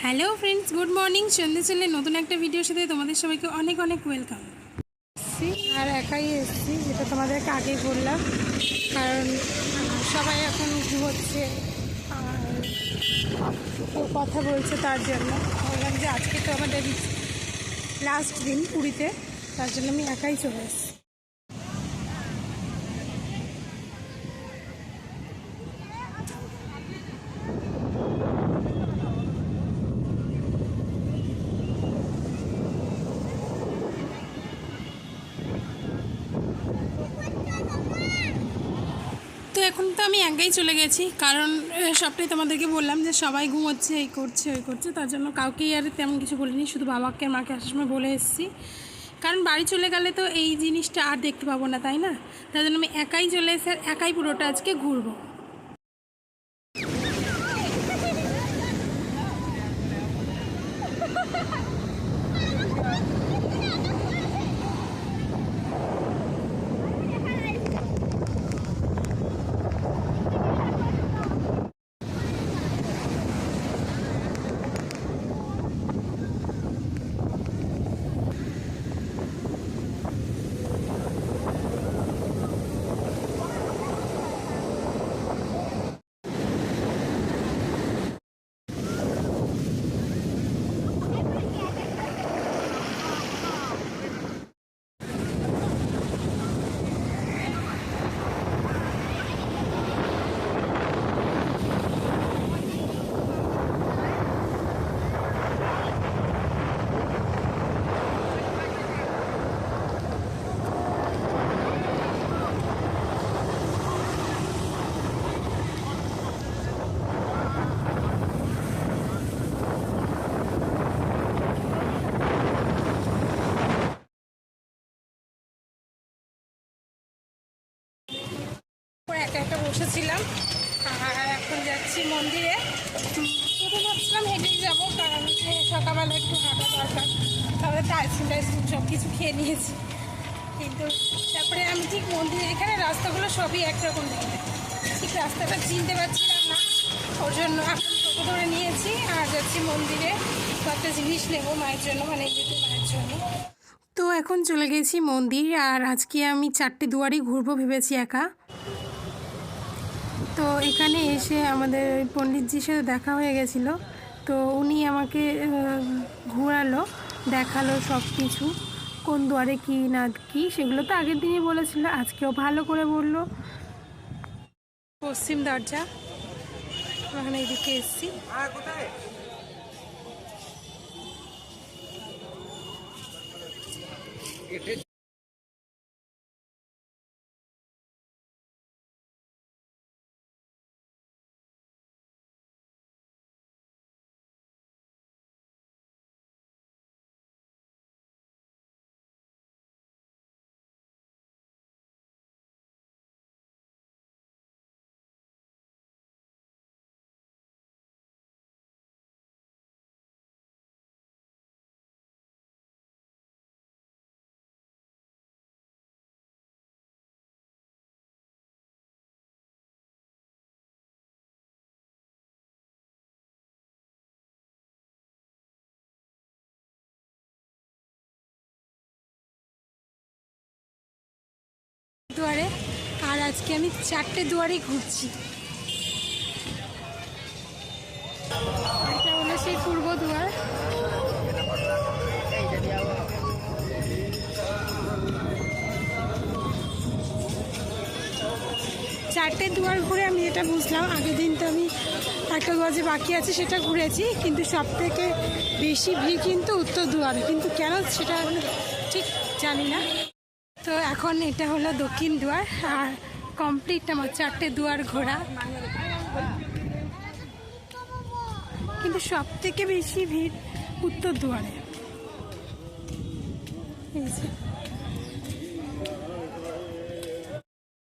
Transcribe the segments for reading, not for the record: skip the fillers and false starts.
Hello friends, good morning. সন্ধ্যে চলে নতুন একটা ভিডিওর সাথে তোমাদের সবাইকে অনেক অনেক ওয়েলকাম। আর একাই এসেছি, যেটা তোমাদেরকে আগেই বললাম, কারণ সবাই এখন ঘুমোচ্ছে আর কেউ কথা বলছে, তার জন্য বললাম যে আজকে তো আমাদের লাস্ট দিন পুরীতে, তার জন্য আমি একাই চলে এসেছি। তো এখন তো আমি একাই চলে গেছি, কারণ সবটাই তোমাদেরকে বললাম যে সবাই ঘুমোচ্ছে, এই করছে ওই করছে, তার জন্য কাউকেই আর তেমন কিছু বলিনি, শুধু বাবাকে মাকে আসার সময় বলে এসেছি। কারণ বাড়ি চলে গেলে তো এই জিনিসটা আর দেখতে পাবো না, তাই না? তার জন্য আমি একাই চলে এসে আর একাই পুরোটা আজকে ঘুরবো। একা একা বসেছিলাম আর এখন যাচ্ছি মন্দিরে। প্রথমে ভাবছিলাম হেঁটেই যাবো, কারণ সকালবেলা একটু হাঁটা দরকার, তারপরে আইসক্রিম সব কিছু খেয়ে নিয়েছি। কিন্তু তারপরে আমি ঠিক মন্দিরে, এখানে রাস্তাগুলো সবই একরকম দেখতে, ঠিক রাস্তাটা চিনতে পারছিলাম না, ওর জন্য এখন টোটো ধরে নিয়েছি আর যাচ্ছি মন্দিরে। কয়েকটা জিনিস নেবো মায়ের জন্য, মানে যেতে মায়ের জন্য। তো এখন চলে গেছি মন্দির, আর আজকে আমি 4টে দুয়ারই ঘুরবো ভেবেছি একা। তো এখানে এসে আমাদের পণ্ডিতজির সাথে দেখা হয়ে গেছিলো, তো উনি আমাকে ঘোরালো, দেখালো সব কিছু, কোন দুয়ারে কী না কী, সেগুলো তো আগের দিনই বলেছিল, আজকেও ভালো করে বললো। পশ্চিম দরজা, ওখানে এইদিকে এসেছি। দুয়ারে, আর আজকে আমি 4টে দুয়ারেই ঘুরছি। এটা হলো সেই পূর্ব দুয়ার। চারটে দুয়ার ঘুরে আমি যেটা বুঝলাম, আগের দিন তো আমি একটা দুয়ার যে বাকি আছে সেটা ঘুরেছি, কিন্তু সব থেকে বেশি ভিড় কিন্তু উত্তর দুয়ারে, কিন্তু কেন সেটা ঠিক জানি না। তো এখন এটা হলো দক্ষিণ দুয়ার, আর কমপ্লিট আমার 4টে দুয়ার ঘোরা। কিন্তু সব থেকে বেশি ভিড় উত্তর দুয়ারে।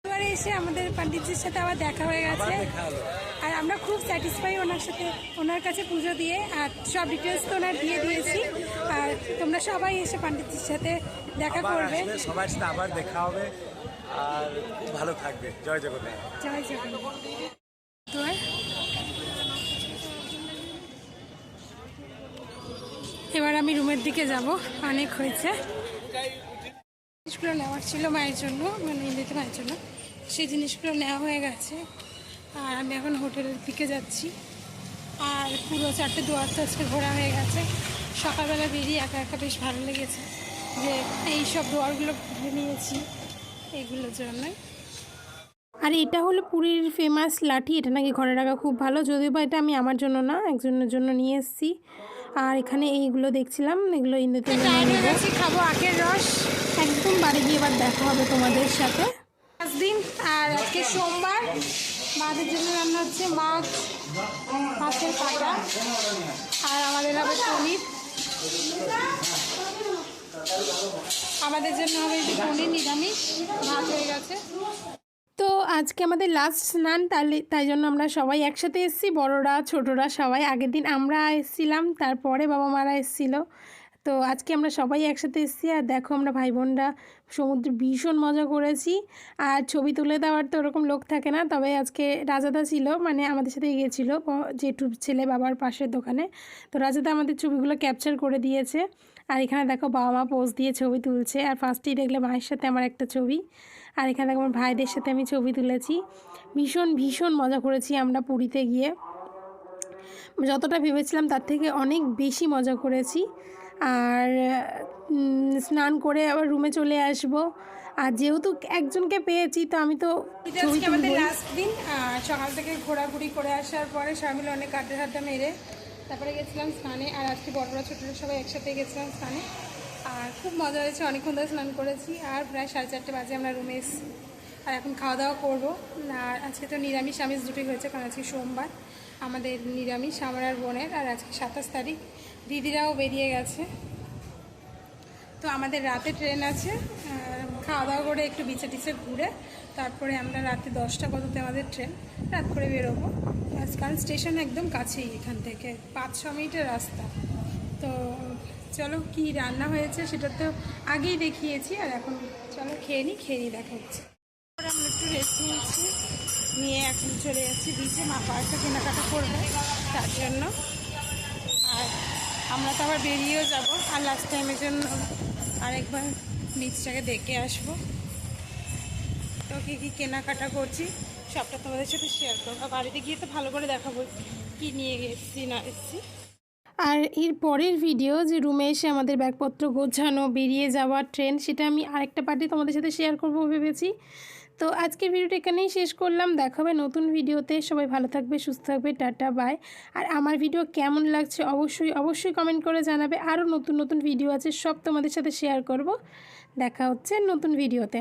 এবারে এসে আমাদের পণ্ডিতজির সাথে আবার দেখা হয়ে গেছে, আর আমরা খুব স্যাটিসফাই ওনার সাথে, ওনার কাছে পুজো দিয়ে, আর সব ডিটেলস তো ওনার দিয়ে দিয়েছি। আর তোমরা সবাই এসে পণ্ডিতজির সাথে দেখা করবে, সবার সাথে আবার দেখা হবে, আর খুব ভালো থাকবে। জয় জগন্নাথ। জয় জগন্নাথ। এবার আমি রুমের দিকে যাব, অনেক হয়েছে। জিনিসগুলো নেওয়ার ছিল মায়ের জন্য, মানে ইন্দিতে মায়ের জন্য, সেই জিনিসগুলো নেওয়া হয়ে গেছে। আর আমি এখন হোটেলের দিকে যাচ্ছি। আর পুরো 4টে দুয়ার তো আজকে ঘোরা হয়ে গেছে। সকালবেলা বেরিয়ে একা একা বেশ ভালো লেগেছে যে এই সব দুয়ারগুলো ঘুরে নিয়েছি এগুলোর জন্যই। আর এটা হলো পুরীর ফেমাস লাঠি, এটা নাকি ঘরে রাখা খুব ভালো, যদিও বা এটা আমি আমার জন্য না, একজনের জন্য নিয়ে এসেছি। আর এখানে এইগুলো দেখছিলাম, এগুলো ইন্দুতে খাবো আখের রস। একদম বাড়ি গিয়ে এবার দেখা হবে তোমাদের সাথে। 5 দিন, আর আজকে সোমবার। মাদের জন্য রান্না হচ্ছে মাছ, মাছের কাটা, আর আমাদের হবে পনির। আমাদের জন্য হবে পনির নিরামিষ, ভাত হয়ে গেছে। তো আজকে আমাদের লাস্ট স্নান, তাই জন্য আমরা সবাই একসাথে এসেছি, বড়রা ছোটরা সবাই। আগের দিন আমরা এসেছিলাম, তারপরে বাবা মারা এসেছিলো। তো আজকে আমরা সবাই একসাথে এসেছি। আর দেখো আমরা ভাই বোনরা সমুদ্রে ভীষণ মজা করেছি। আর ছবি তুলে দেওয়ার তো ওরকম লোক থাকে না, তবে আজকে রাজাদা ছিল, মানে আমাদের সাথে গিয়েছিলো জেঠুর ছেলে বাবার পাশের দোকানে। তো রাজাদা আমাদের ছবিগুলো ক্যাপচার করে দিয়েছে। আর এখানে দেখো বাবা মা পোজ দিয়ে ছবি তুলছে। আর ফার্স্টেই দেখলে মায়ের সাথে আমার একটা ছবি। আর এখানে দেখো আমার ভাইদের সাথে আমি ছবি তুলেছি। ভীষণ ভীষণ মজা করেছি আমরা পুরীতে গিয়ে, যতটা ভেবেছিলাম তার থেকে অনেক বেশি মজা করেছি। আর স্নান করে আবার রুমে চলে আসব। আর যেহেতু একজনকে পেয়েছি, তো আমি তো আমাদের লাস্ট দিন। সকাল থেকে ঘোরাঘুরি করে আসার পরে সবাই মিলে অনেক আড্ডা মেরে তারপরে গেছিলাম স্নানে। আর আজকে বড়রা ছোটরা সবাই একসাথে গেছিলাম স্নানে। আর খুব মজা হয়েছে, অনেকক্ষণ ধরে স্নান করেছি। আর প্রায় 4:30 বাজে আমরা রুমে এসেছি। আর এখন খাওয়া দাওয়া করবো। আর আজকে তো নিরামিষ আমিষ দুটোই হয়েছে, কারণ আজকে সোমবার। আমাদের নিরামিষ, আমার আর বোনের। আর আজকে 27 তারিখ, দিদিরাও বেরিয়ে গেছে। তো আমাদের রাতে ট্রেন আছে। খাওয়া দাওয়া করে একটু বিচে টিচে ঘুরে তারপরে আমরা রাতে 10টা কততে আমাদের ট্রেন, রাত করে বেরোবো। কারণ স্টেশন একদম কাছেই, এখান থেকে 5-6 মিনিটের রাস্তা। তো চলো, কি রান্না হয়েছে সেটা তো আগেই দেখিয়েছি। আর এখন চলো খেয়ে নিই দেখা হচ্ছে। আমরা একটু রেস্ট নিয়েছি, নিয়ে এখন চলে যাচ্ছি বিচে। মা পার্কে কেনাকাটা করবে তার জন্য। আর আমরা তো আবার বেরিয়েও যাব। আর লাস্ট টাইমের জন্য আরেকবার বিচটাকে দেখে আসবো। তো কী কেনাকাটা করছি সবটা তোমাদের সাথে শেয়ার করবো। বাড়িতে গিয়ে তো ভালো করে দেখাবো কি নিয়ে এসেছি না এসেছি। আর এর পরের ভিডিও, যে রুমে এসে আমাদের ব্যাগপত্র গোছানো, বেরিয়ে যাওয়ার ট্রেন, সেটা আমি আরেকটা পার্টি তোমাদের সাথে শেয়ার করবো ভেবেছি। তো আজকের ভিডিওটা এখানেই শেষ করলাম। দেখা হবে নতুন ভিডিওতে। সবাই ভালো থাকবে, সুস্থ থাকবে, টাটা বাই। আর আমার ভিডিও কেমন লাগছে অবশ্যই কমেন্ট করে জানাবে। আরও নতুন ভিডিও আছে, সব তোমাদের সাথে শেয়ার করব। দেখা হচ্ছে নতুন ভিডিওতে।